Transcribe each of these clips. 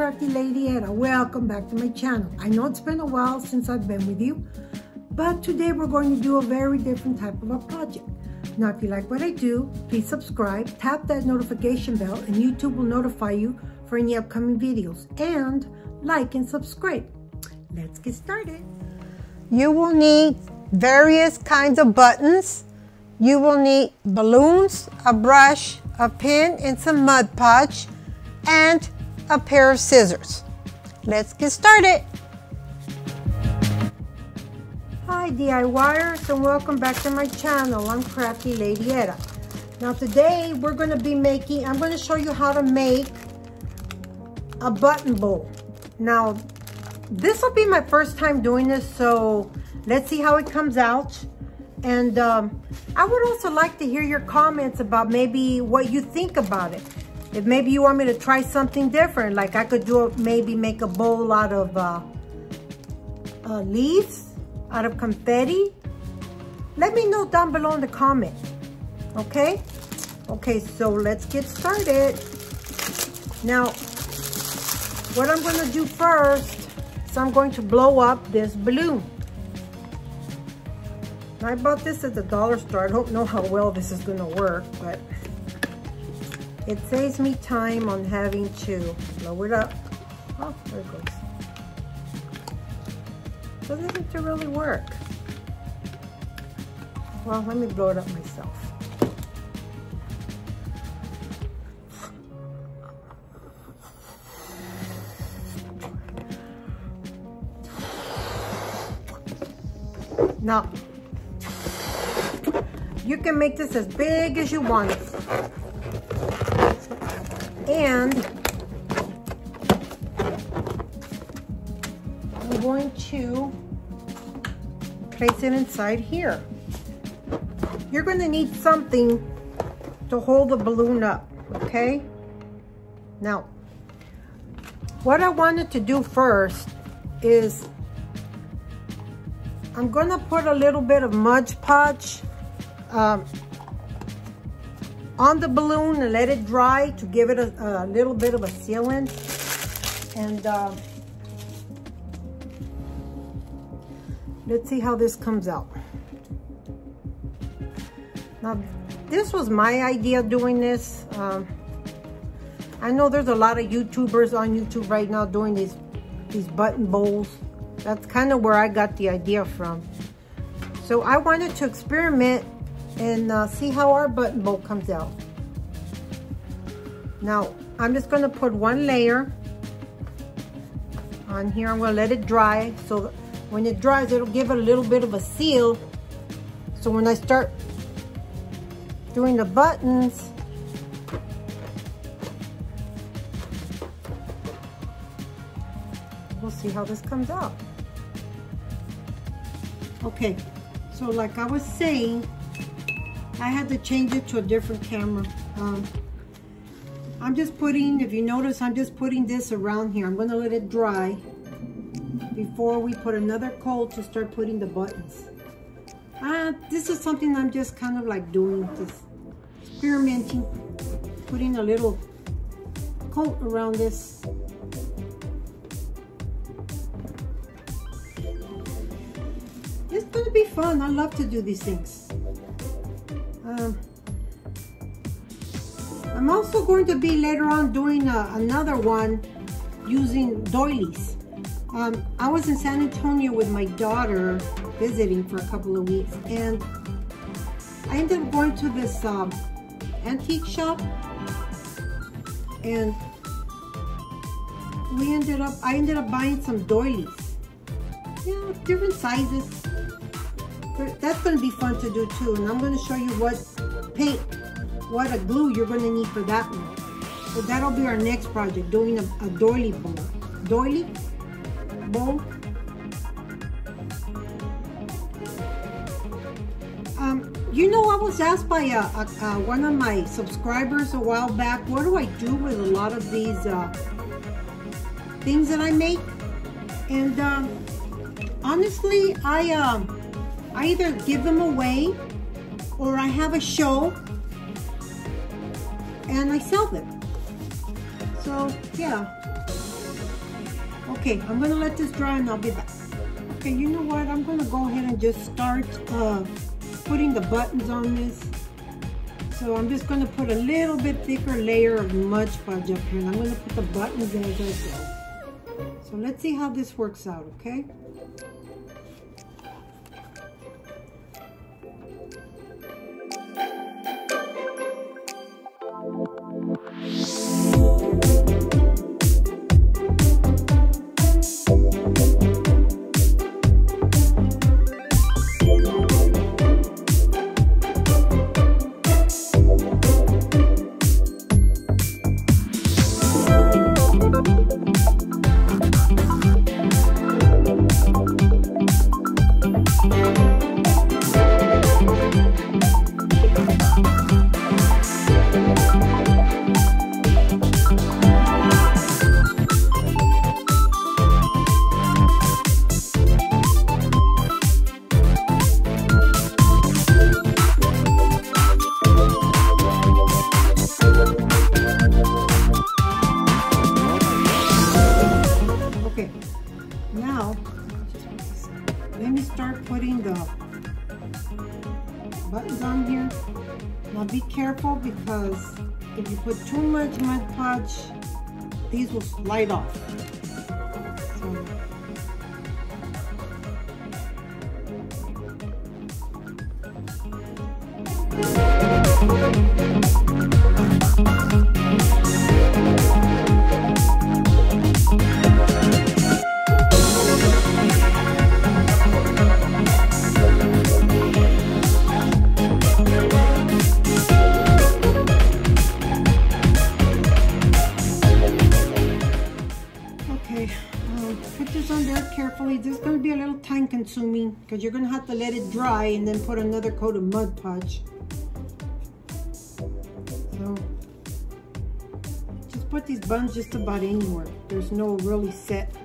Crafty Lady Etta. Welcome back to my channel. I know it's been a while since I've been with you, but today we're going to do a very different type of a project. Now, if you like what I do, please subscribe, tap that notification bell, and YouTube will notify you for any upcoming videos. And like and subscribe. Let's get started. You will need various kinds of buttons. You will need balloons, a brush, a pin, and some Mod Podge, and a pair of scissors. Let's get started. Hi DIYers, and welcome back to my channel. I'm Crafty Lady Etta. Now today we're going to be I'm going to show you how to make a button bowl. Now this will be my first time doing this, so let's see how it comes out. And I would also like to hear your comments about maybe what you think about it. If maybe you want me to try something different, like I could maybe make a bowl out of leaves, out of confetti. Let me know down below in the comment, okay? Okay, so let's get started. Now, what I'm gonna do first is I'm going to blow up this balloon. I bought this at the dollar store. I don't know how well this is gonna work, but it saves me time on having to blow it up. Oh, there it goes. Doesn't seem to really work. Well, let me blow it up myself. Now, you can make this as big as you want it. And I'm going to place it inside here. You're going to need something to hold the balloon up, okay? Now, what I wanted to do first is I'm going to put a little bit of Mod Podge on the balloon and let it dry to give it a little bit of a sealant. And let's see how this comes out. Now, this was my idea doing this. I know there's a lot of YouTubers on YouTube right now doing these button bowls. That's kind of where I got the idea from. So I wanted to experiment and see how our button bowl comes out. Now, I'm just going to put one layer on here. I'm going to let it dry. So when it dries, it'll give it a little bit of a seal. So when I start doing the buttons, we'll see how this comes out. Okay, so like I was saying, I had to change it to a different camera. I'm just putting, if you notice, I'm just putting this around here. I'm going to let it dry before we put another coat to start putting the buttons. This is something I'm just kind of like doing, just experimenting, putting a little coat around this. It's going to be fun. I love to do these things. I'm also going to be later on doing another one using doilies. I was in San Antonio with my daughter visiting for a couple of weeks, and I ended up going to this antique shop, and I ended up buying some doilies. Yeah, different sizes. That's going to be fun to do too, and I'm going to show you what a glue you're going to need for that one. So that'll be our next project, doing a doily bowl. Doily bowl. You know, I was asked by one of my subscribers a while back, what do I do with a lot of these things that I make? And honestly, I either give them away or I have a show and I sell them. So yeah, Okay, I'm gonna let this dry and I'll be back. Okay, you know what? I'm gonna go ahead and just start putting the buttons on this. So I'm just gonna put a little bit thicker layer of Mod Podge up here, and I'm gonna put the buttons as I go. So let's see how this works out, okay? Buttons on here. Now be careful, because if you put too much Mod Podge, these will slide off. So, put this on there carefully. This is going to be a little time consuming because you're going to have to let it dry and then put another coat of Mod Podge. So just put these buns just about anywhere. There's no really set.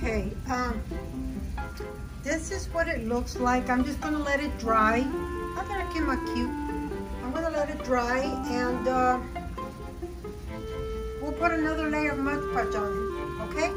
Okay, this is what it looks like. I'm just gonna let it dry. I thought it came out cute. I'm gonna let it dry, and we'll put another layer of Mod Podge on it, okay?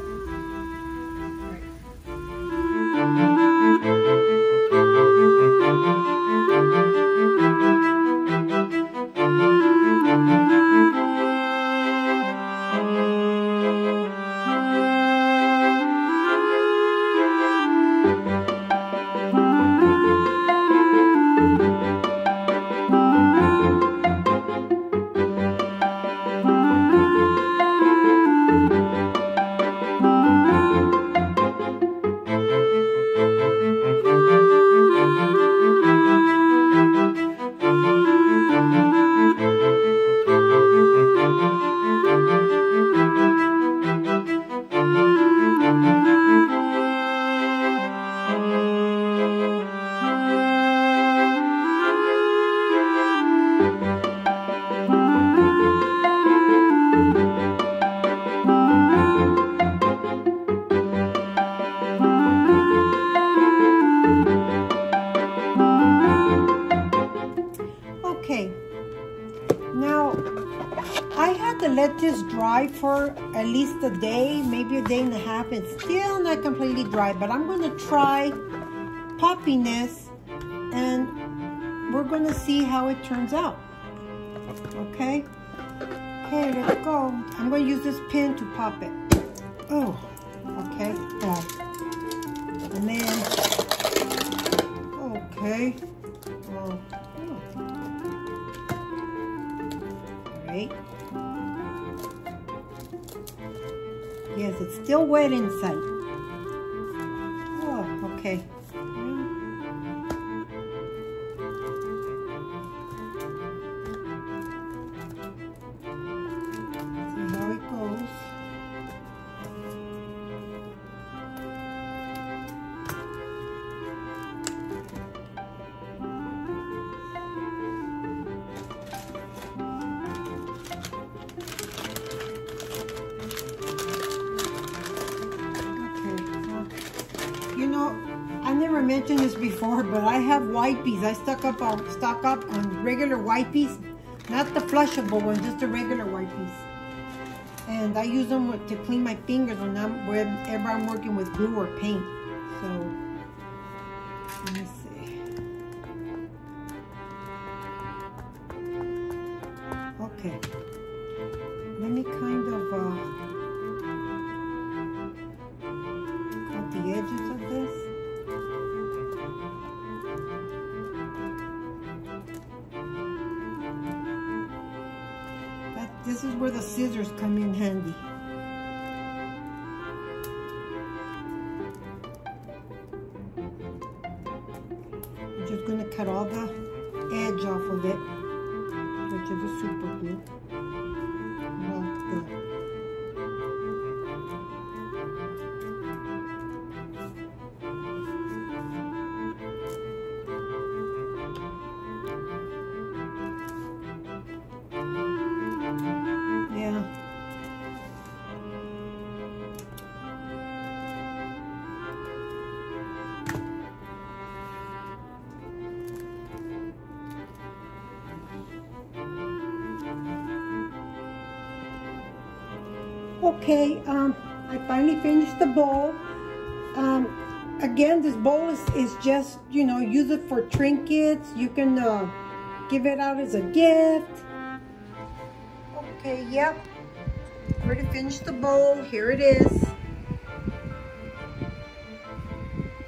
Okay, now I had to let this dry for at least a day, maybe a day and a half. It's still not completely dry, but I'm going to try popping this, and we're going to see how it turns out. Okay, let's go. I'm going to use this pin to pop it. Oh, okay. And then, okay. Oh. Right. Yes, it's still wet inside. Oh, okay. See how it goes. You know, I never mentioned this before, but I have wipes. I stock up on regular wipes, not the flushable ones, just the regular wipes. And I use them to clean my fingers whenever I'm working with glue or paint. So, let me see. Okay. Let me kind of cut the edges of this. This is where the scissors come in handy. I'm just going to cut all the edge off of it, which is a super glue. Okay, I finally finished the bowl. Again, this bowl is just, you know, use it for trinkets. You can give it out as a gift. Okay, yep. Already finished the bowl. Here it is.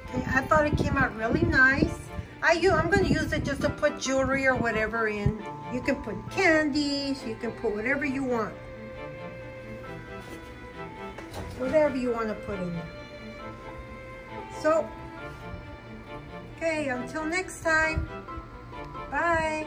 Okay, I thought it came out really nice. I'm going to use it just to put jewelry or whatever in. You can put candies. You can put whatever you want. Whatever you want to put in there. So, okay, until next time, bye.